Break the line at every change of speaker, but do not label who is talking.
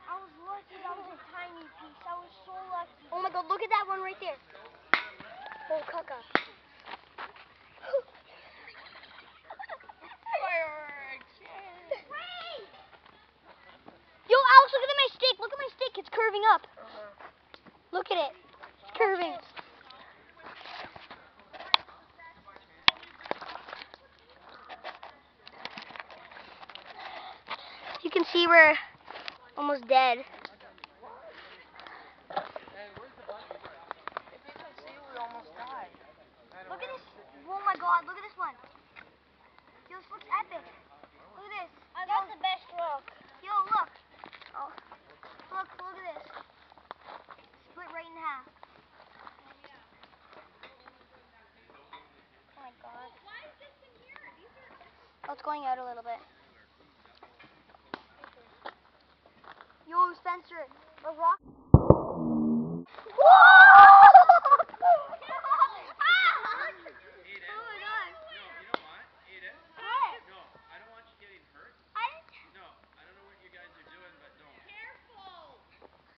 I was lucky. That was a tiny piece. I was so lucky.
Oh my god, look at that one right there. Oh, caca. Yo, Alex, look at my stick. Look at my stick. It's curving up. Look at it. It's curving. You can see we're almost dead.
Hey, where's the buggy? If you can see, we almost died.
Look at this. Oh my god, look at this one. Yo, this looks epic. Look at this.
I got the best rock.
Yo, look. Oh. Look at this. Split right in half. Oh my god. Oh, it's going out a little bit.